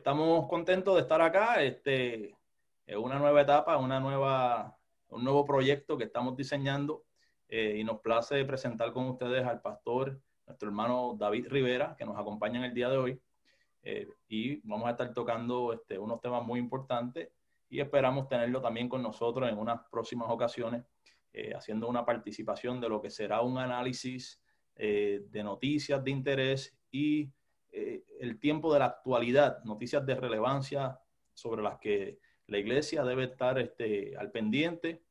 estamos contentos de estar acá. Es una nueva etapa, un nuevo proyecto que estamos diseñando y nos place presentar con ustedes al pastor, nuestro hermano David Rivera, que nos acompaña en el día de hoy. Y vamos a estar tocando unos temas muy importantes y esperamos tenerlo también con nosotros en unas próximas ocasiones, haciendo una participación de lo que será un análisis de noticias de interés y el tiempo de la actualidad, noticias de relevancia sobre las que la iglesia debe estar al pendiente,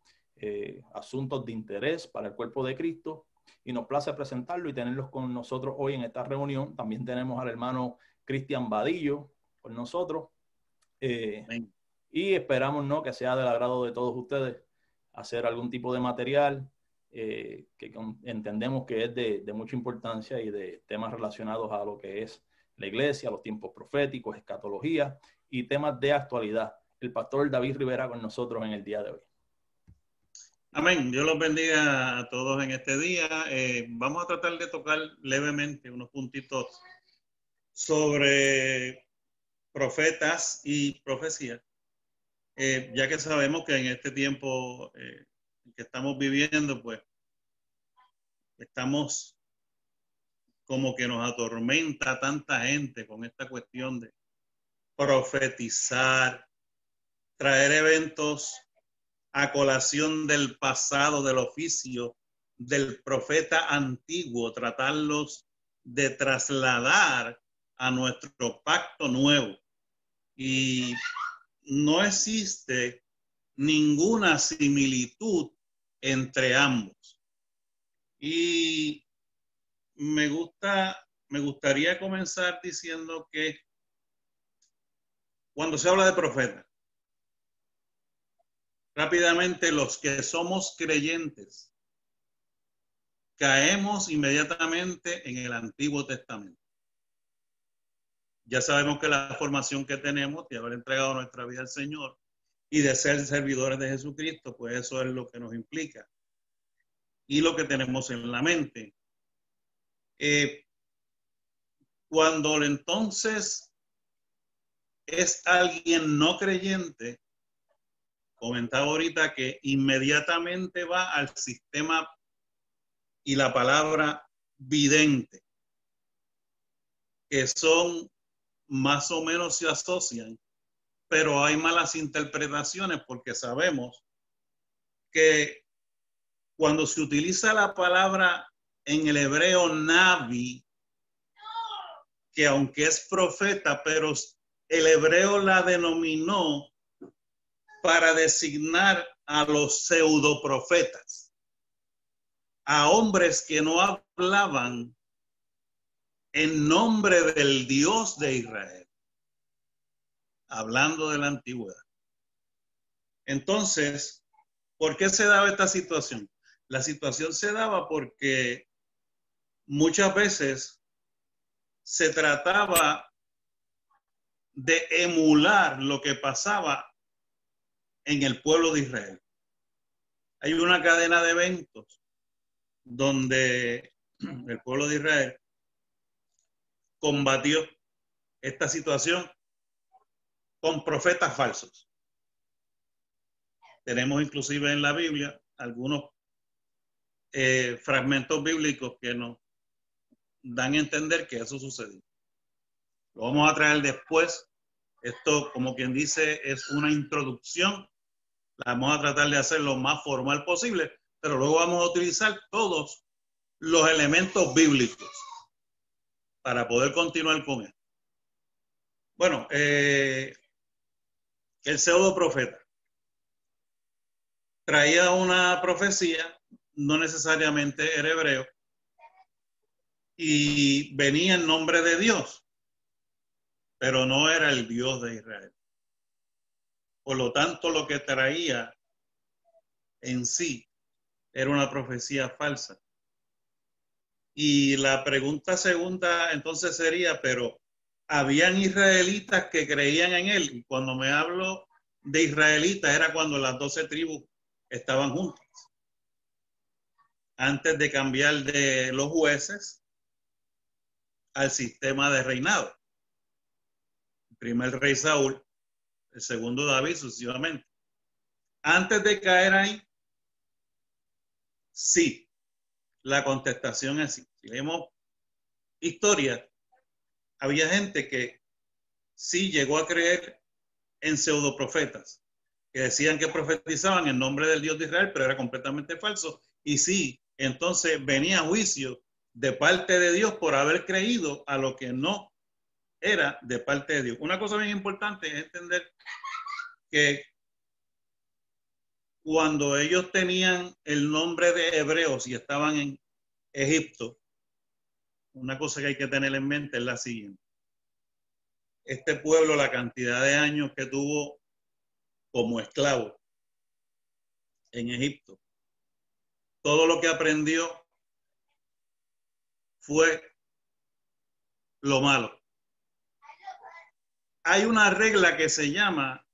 asuntos de interés para el cuerpo de Cristo, y nos place presentarlo y tenerlos con nosotros hoy en esta reunión. También tenemos al hermano Cristian Vadillo con nosotros, y esperamos, ¿no?, que sea del agrado de todos ustedes hacer algún tipo de material que entendemos que es de mucha importancia y de temas relacionados a lo que es la iglesia, los tiempos proféticos, escatología y temas de actualidad. El pastor David Rivera con nosotros en el día de hoy. Amén. Dios los bendiga a todos en este día. Vamos a tratar de tocar levemente unos puntitos sobre profetas y profecía, ya que sabemos que en este tiempo que estamos viviendo, pues estamos como que nos atormenta tanta gente con esta cuestión de profetizar, traer eventos a colación del pasado, del oficio del profeta antiguo, tratarlos de trasladar a nuestro pacto nuevo. Y no existe ninguna similitud entre ambos. Y me gustaría comenzar diciendo que cuando se habla de profeta, rápidamente los que somos creyentes caemos inmediatamente en el Antiguo Testamento. Ya sabemos que la formación que tenemos de haber entregado nuestra vida al Señor y de ser servidores de Jesucristo, pues eso es lo que nos implica y lo que tenemos en la mente. Cuando entonces es alguien no creyente, comentaba ahorita que inmediatamente va al sistema y la palabra vidente, que son más o menos se asocian, pero hay malas interpretaciones porque sabemos que cuando se utiliza la palabra en el hebreo navi, que aunque es profeta, pero el hebreo la denominó para designar a los pseudoprofetas, a hombres que no hablaban en nombre del Dios de Israel, hablando de la antigüedad. Entonces, ¿por qué se daba esta situación? La situación se daba porque muchas veces se trataba de emular lo que pasaba en el pueblo de Israel. Hay una cadena de eventos donde el pueblo de Israel combatió esta situación con profetas falsos. Tenemos inclusive en la Biblia algunos fragmentos bíblicos que nos dan a entender que eso sucedió. Lo vamos a traer después. Esto, como quien dice, es una introducción. La vamos a tratar de hacer lo más formal posible, pero luego vamos a utilizar todos los elementos bíblicos para poder continuar con esto. Bueno, el pseudo profeta traía una profecía, no necesariamente era hebreo, y venía en nombre de Dios, pero no era el Dios de Israel. Por lo tanto, lo que traía en sí era una profecía falsa. Y la pregunta segunda entonces sería, pero ¿habían israelitas que creían en él? Y cuando me hablo de israelitas era cuando las 12 tribus estaban juntas, antes de cambiar de los jueces al sistema de reinado. el primer rey Saúl, el segundo David, sucesivamente. Antes de caer ahí, sí, la contestación es sí. Si leemos historia, había gente que sí llegó a creer en pseudoprofetas, que decían que profetizaban en nombre del Dios de Israel, pero era completamente falso. Y sí, entonces venía juicio de parte de Dios por haber creído a lo que no era de parte de Dios. Una cosa bien importante es entender que cuando ellos tenían el nombre de hebreos y estaban en Egipto, una cosa que hay que tener en mente es la siguiente. Este pueblo, la cantidad de años que tuvo como esclavo en Egipto, todo lo que aprendió fue lo malo. Hay una regla que se llama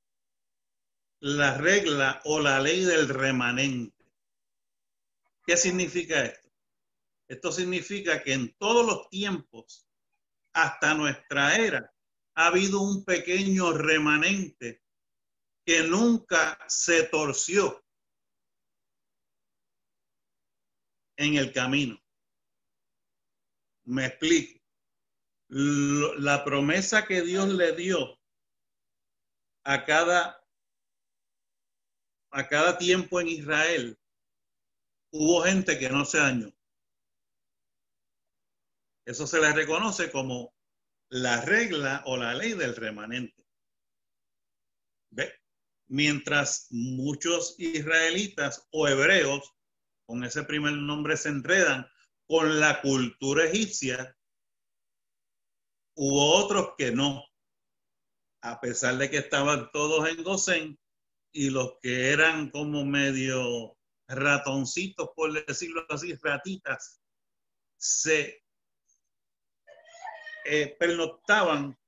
la regla o la ley del remanente. ¿Qué significa esto? Esto significa que en todos los tiempos, hasta nuestra era, ha habido un pequeño remanente que nunca se torció en el camino. Me explico. La promesa que Dios le dio a cada tiempo en Israel, hubo gente que no se dañó. Eso se le reconoce como la regla o la ley del remanente. ¿Ve? Mientras muchos israelitas o hebreos con ese primer nombre se enredan con la cultura egipcia, hubo otros que no, a pesar de que estaban todos en Gosén, y los que eran como medio ratoncitos, por decirlo así, ratitas, se pernoctaban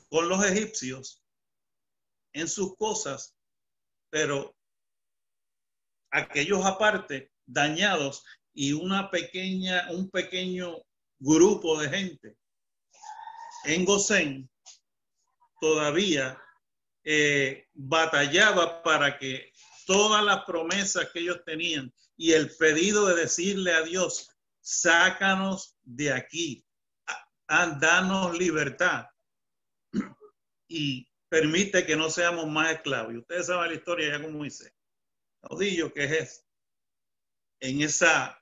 con los egipcios en sus cosas, pero aquellos aparte, dañados, y un pequeño grupo de gente en Gosén todavía batallaba para que todas las promesas que ellos tenían y el pedido de decirle a Dios, sácanos de aquí, danos libertad y permite que no seamos más esclavos. Y ustedes saben la historia ya con Moisés. Caudillo que es en esa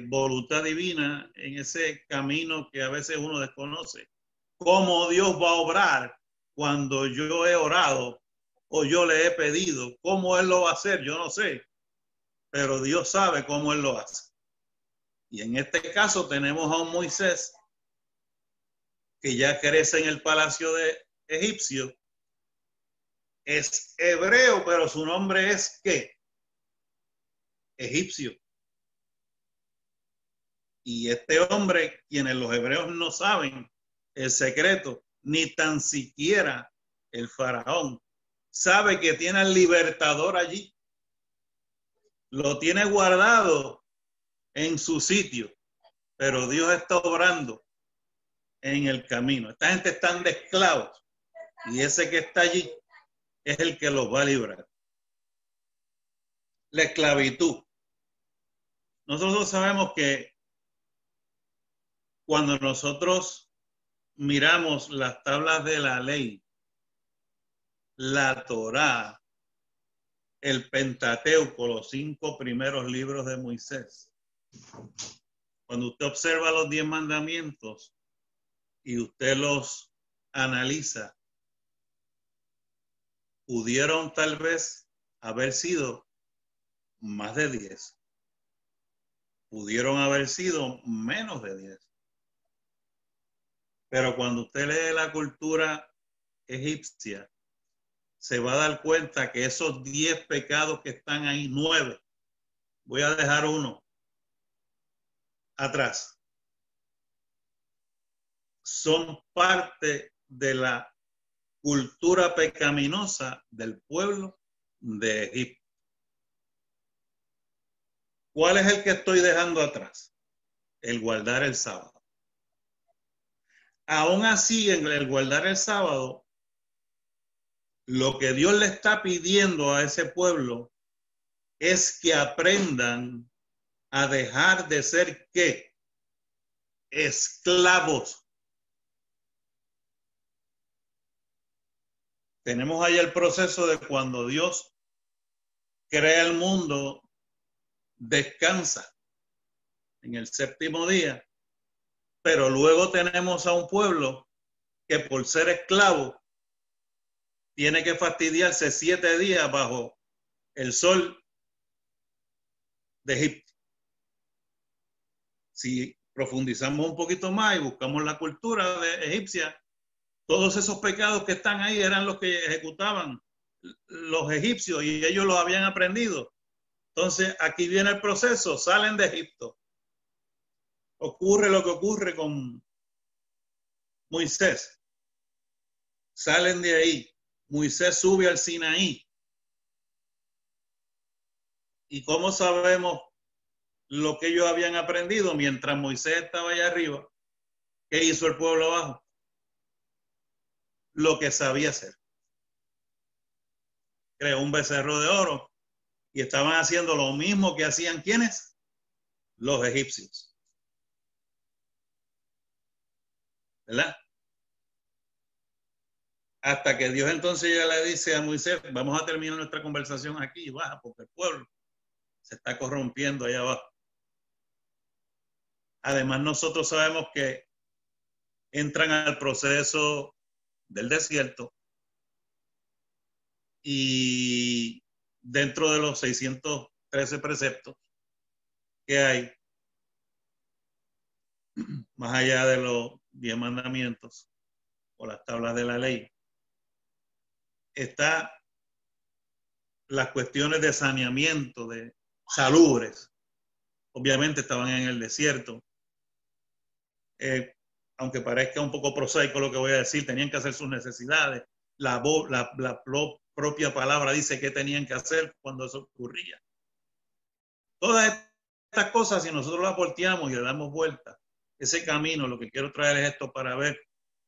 voluntad divina, en ese camino que a veces uno desconoce. ¿Cómo Dios va a obrar cuando yo he orado o yo le he pedido? ¿Cómo Él lo va a hacer? Yo no sé, pero Dios sabe cómo Él lo hace. Y en este caso tenemos a un Moisés que ya crece en el palacio de egipcio. Es hebreo, pero su nombre es ¿qué? Egipcio. Y este hombre, quienes los hebreos no saben el secreto, ni tan siquiera el faraón, sabe que tiene al libertador allí. Lo tiene guardado en su sitio, pero Dios está obrando en el camino. Esta gente está de esclavos y ese que está allí es el que los va a librar. La esclavitud. Nosotros sabemos que cuando nosotros miramos las tablas de la ley, la Torá, el Pentateuco, los 5 primeros libros de Moisés, cuando usted observa los 10 mandamientos y usted los analiza, pudieron tal vez haber sido más de 10. Pudieron haber sido menos de 10. Pero cuando usted lee la cultura egipcia, se va a dar cuenta que esos 10 pecados que están ahí, 9, voy a dejar uno atrás, son parte de la cultura pecaminosa del pueblo de Egipto. ¿Cuál es el que estoy dejando atrás? El guardar el sábado. aún así, en el guardar el sábado, lo que Dios le está pidiendo a ese pueblo es que aprendan a dejar de ser ¿qué? Esclavos. Tenemos ahí el proceso de cuando Dios crea el mundo, descansa en el séptimo día, pero luego tenemos a un pueblo que por ser esclavo tiene que fastidiarse 7 días bajo el sol de Egipto. Si profundizamos un poquito más y buscamos la cultura de egipcia, todos esos pecados que están ahí eran los que ejecutaban los egipcios y ellos los habían aprendido. Entonces, aquí viene el proceso, salen de Egipto. Ocurre lo que ocurre con Moisés. Salen de ahí. Moisés sube al Sinaí. ¿Y cómo sabemos lo que ellos habían aprendido mientras Moisés estaba allá arriba? ¿Qué hizo el pueblo abajo? Lo que sabía hacer. Creó un becerro de oro y estaban haciendo lo mismo que hacían ¿quiénes? Los egipcios. ¿Verdad? Hasta que Dios entonces ya le dice a Moisés, vamos a terminar nuestra conversación aquí, baja, porque el pueblo se está corrompiendo allá abajo. Además, nosotros sabemos que entran al proceso del desierto y dentro de los 613 preceptos que hay, más allá de los 10 mandamientos o las tablas de la ley, está las cuestiones de saneamiento, de salubres. Obviamente estaban en el desierto. Aunque parezca un poco prosaico lo que voy a decir, tenían que hacer sus necesidades. La propia palabra dice qué tenían que hacer cuando eso ocurría. Todas estas cosas, si nosotros las volteamos y le damos vuelta, ese camino, lo que quiero traer es esto para ver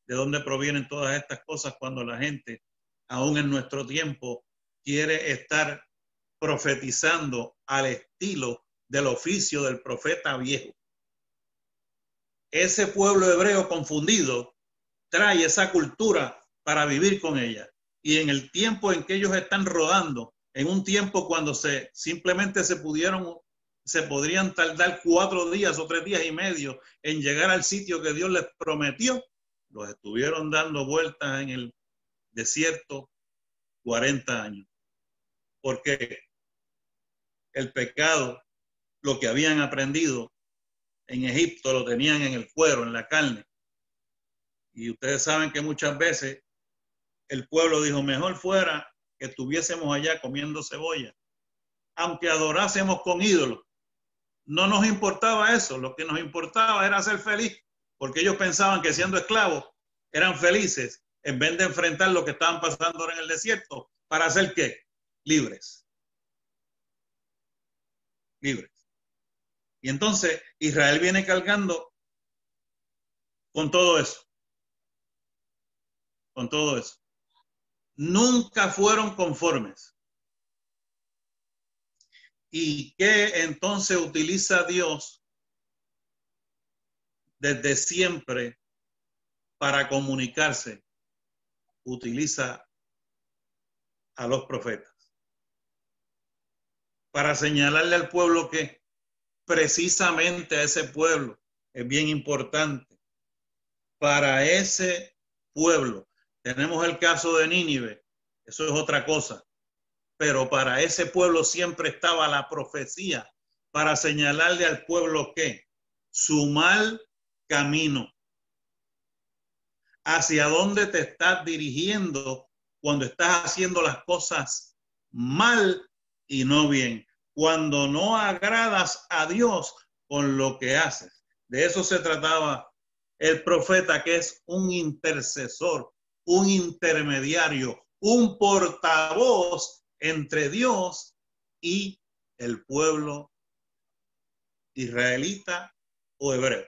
de dónde provienen todas estas cosas cuando la gente, aún en nuestro tiempo, quiere estar profetizando al estilo del oficio del profeta viejo. Ese pueblo hebreo confundido trae esa cultura para vivir con ella. Y en el tiempo en que ellos están rodando, en un tiempo cuando simplemente se podrían tardar 4 días o 3 días y medio en llegar al sitio que Dios les prometió, los estuvieron dando vueltas en el desierto 40 años. Porque el pecado, lo que habían aprendido en Egipto, lo tenían en el cuero, en la carne. Y ustedes saben que muchas veces el pueblo dijo, mejor fuera que estuviésemos allá comiendo cebolla, aunque adorásemos con ídolos. No nos importaba eso, lo que nos importaba era ser feliz, porque ellos pensaban que siendo esclavos eran felices, en vez de enfrentar lo que estaban pasando ahora en el desierto, para ser ¿qué? Libres. Libres. Y entonces Israel viene cargando con todo eso. Con todo eso. Nunca fueron conformes. ¿Y qué entonces utiliza Dios desde siempre para comunicarse? Utiliza a los profetas para señalarle al pueblo que precisamente a ese pueblo es bien importante. Para ese pueblo tenemos el caso de Nínive, eso es otra cosa, pero para ese pueblo siempre estaba la profecía para señalarle al pueblo que su mal camino, hacia dónde te estás dirigiendo cuando estás haciendo las cosas mal y no bien, cuando no agradas a Dios con lo que haces. De eso se trataba el profeta, que es un intercesor, un intermediario, un portavoz entre Dios y el pueblo israelita o hebreo.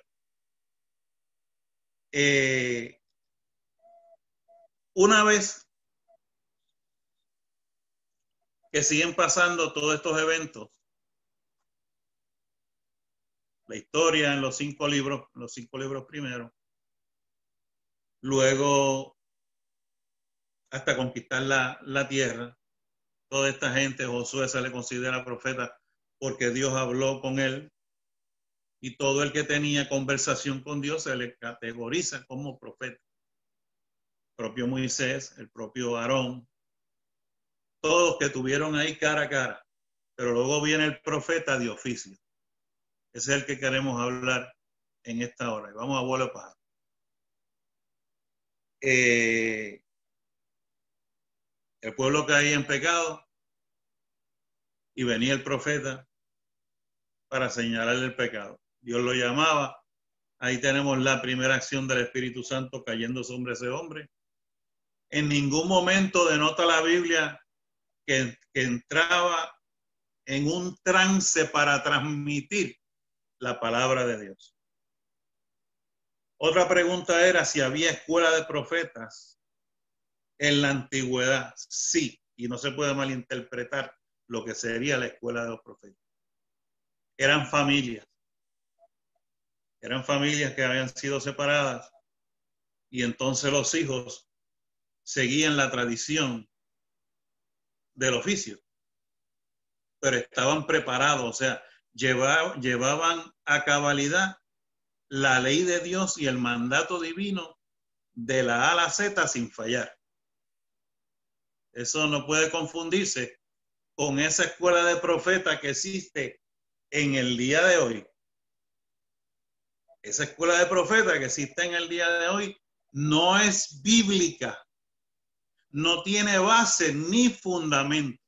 Una vez que siguen pasando todos estos eventos, la historia en los 5 libros primero, luego hasta conquistar la tierra, toda esta gente, Josué se le considera profeta porque Dios habló con él, y todo el que tenía conversación con Dios se le categoriza como profeta. El propio Moisés, el propio Aarón, todos que tuvieron ahí cara a cara, pero luego viene el profeta de oficio. Ese es el que queremos hablar en esta hora. Vamos a vuelo de pájaro. El pueblo caía en pecado y venía el profeta para señalarle el pecado. Dios lo llamaba. Ahí tenemos la primera acción del Espíritu Santo cayendo sobre ese hombre. En ningún momento denota la Biblia que entraba en un trance para transmitir la palabra de Dios. Otra pregunta era si había escuela de profetas en la antigüedad. Sí, y no se puede malinterpretar lo que sería la escuela de los profetas. Eran familias que habían sido separadas, y entonces los hijos seguían la tradición del oficio, pero estaban preparados, o sea, llevaban a cabalidad la ley de Dios y el mandato divino de la A a la Z sin fallar. Eso no puede confundirse con esa escuela de profeta que existe en el día de hoy. Esa escuela de profeta que existe en el día de hoy no es bíblica, no tiene base ni fundamento.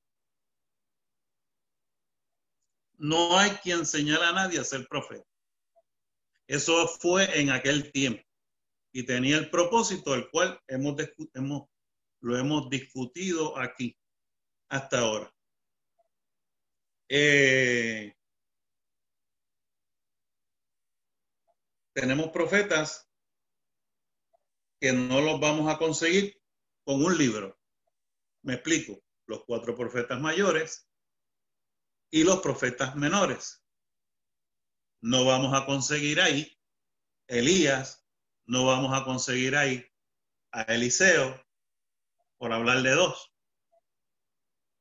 No hay quien señale a nadie a ser profeta. Eso fue en aquel tiempo y tenía el propósito del cual lo hemos discutido aquí hasta ahora. Tenemos profetas que no los vamos a conseguir con un libro. Me explico. Los 4 profetas mayores y los profetas menores. No vamos a conseguir ahí Elías, no vamos a conseguir ahí a Eliseo, por hablar de 2.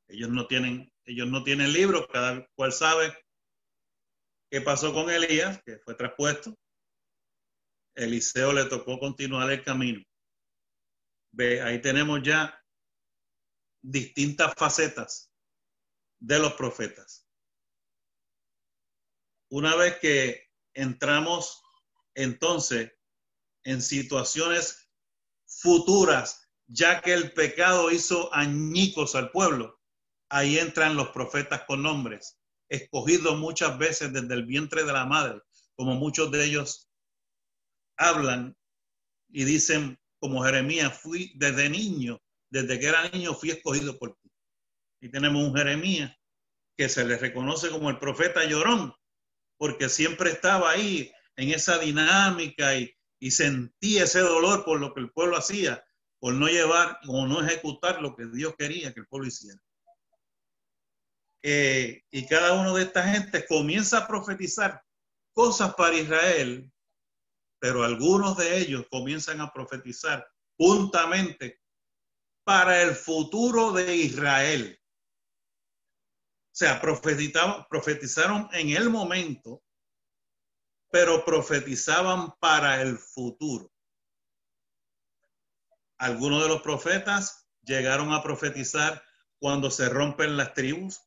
Ellos no tienen libros, cada cual sabe qué pasó con Elías, que fue traspuesto. Eliseo le tocó continuar el camino. Ve, ahí tenemos ya distintas facetas de los profetas. Una vez que entramos entonces en situaciones futuras, ya que el pecado hizo añicos al pueblo, ahí entran los profetas con nombres, escogidos muchas veces desde el vientre de la madre, como muchos de ellos hablan y dicen, como Jeremías, fui desde niño, desde que era niño fui escogido por ti. Y tenemos un Jeremías que se le reconoce como el profeta llorón, porque siempre estaba ahí en esa dinámica y sentía ese dolor por lo que el pueblo hacía, por no llevar o no ejecutar lo que Dios quería que el pueblo hiciera. Y cada uno de estas gentes comienza a profetizar cosas para Israel, pero algunos de ellos comienzan a profetizar juntamente para el futuro de Israel. O sea, profetizaron en el momento, pero profetizaban para el futuro. Algunos de los profetas llegaron a profetizar cuando se rompen las tribus.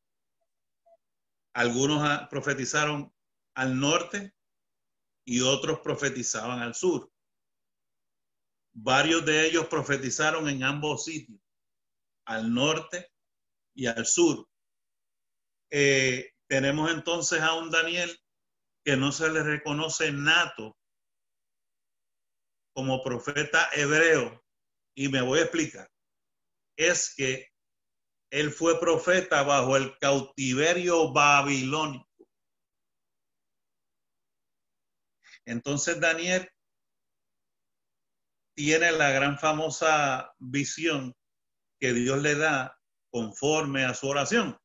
Algunos profetizaron al norte y otros profetizaban al sur. Varios de ellos profetizaron en ambos sitios, al norte y al sur. Tenemos entonces a un Daniel que no se le reconoce nato como profeta hebreo, y me voy a explicar. Es que él fue profeta bajo el cautiverio babilónico. Entonces Daniel tiene la gran famosa visión que Dios le da conforme a su oración.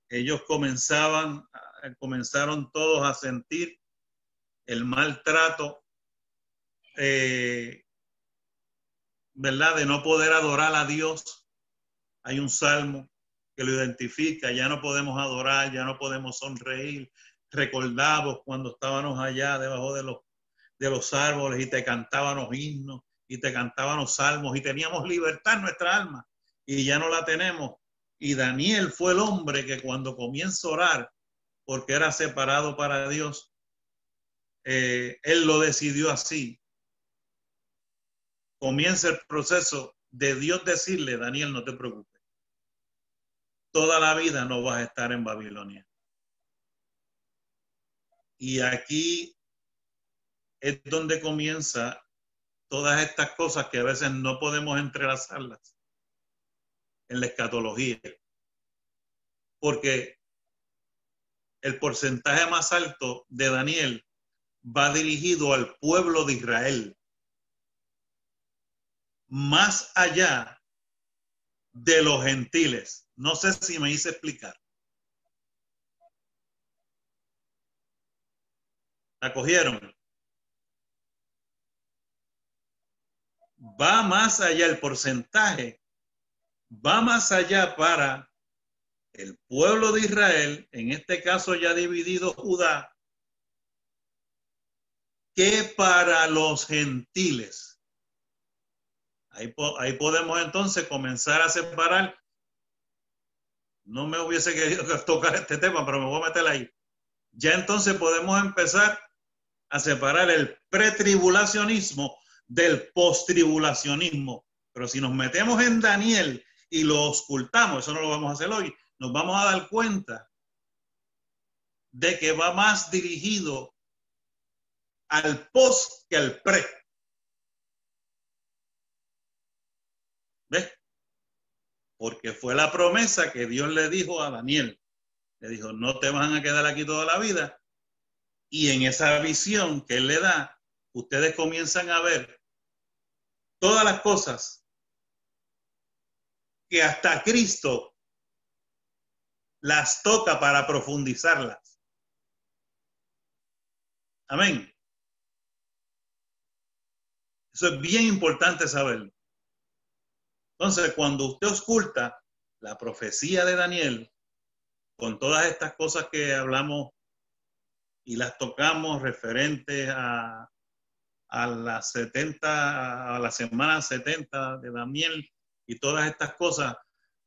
Ellos comenzaron todos a sentir el maltrato, ¿verdad? De no poder adorar a Dios. Hay un salmo que lo identifica: ya no podemos adorar, ya no podemos sonreír. Recordamos cuando estábamos allá debajo de los árboles y te cantábamos himnos y te cantábamos salmos y teníamos libertad en nuestra alma, y ya no la tenemos. Y Daniel fue el hombre que cuando comienza a orar, porque era separado para Dios, él lo decidió así. Comienza el proceso de Dios decirle: Daniel, no te preocupes, toda la vida no vas a estar en Babilonia. Y aquí es donde comienza todas estas cosas que a veces no podemos entrelazarlas en la escatología, porque el porcentaje más alto de Daniel va dirigido al pueblo de Israel, más allá de los gentiles. No sé si me hice explicar. ¿La cogieron? Va más allá, el porcentaje va más allá para el pueblo de Israel, en este caso ya dividido Judá, que para los gentiles. Ahí podemos entonces comenzar a separar. No me hubiese querido tocar este tema, pero me voy a meter ahí. Ya entonces podemos empezar a separar el pretribulacionismo del postribulacionismo. Pero si nos metemos en Daniel y lo ocultamos, eso no lo vamos a hacer hoy, nos vamos a dar cuenta de que va más dirigido al post que al pre. ¿Ves? Porque fue la promesa que Dios le dijo a Daniel. Le dijo: no te van a quedar aquí toda la vida. Y en esa visión que él le da, ustedes comienzan a ver todas las cosas que hasta Cristo las toca para profundizarlas. Amén. Eso es bien importante saberlo. Entonces, cuando usted oculta la profecía de Daniel, con todas estas cosas que hablamos y las tocamos referentes a la semana 70 de Daniel y todas estas cosas,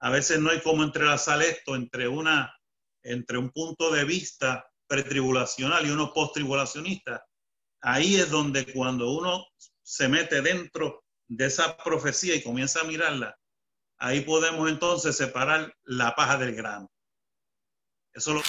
a veces no hay cómo entrelazar esto entre un punto de vista pretribulacional y uno posttribulacionista. Ahí es donde cuando uno se mete dentro de esa profecía y comienza a mirarla, ahí podemos entonces separar la paja del grano. Eso lo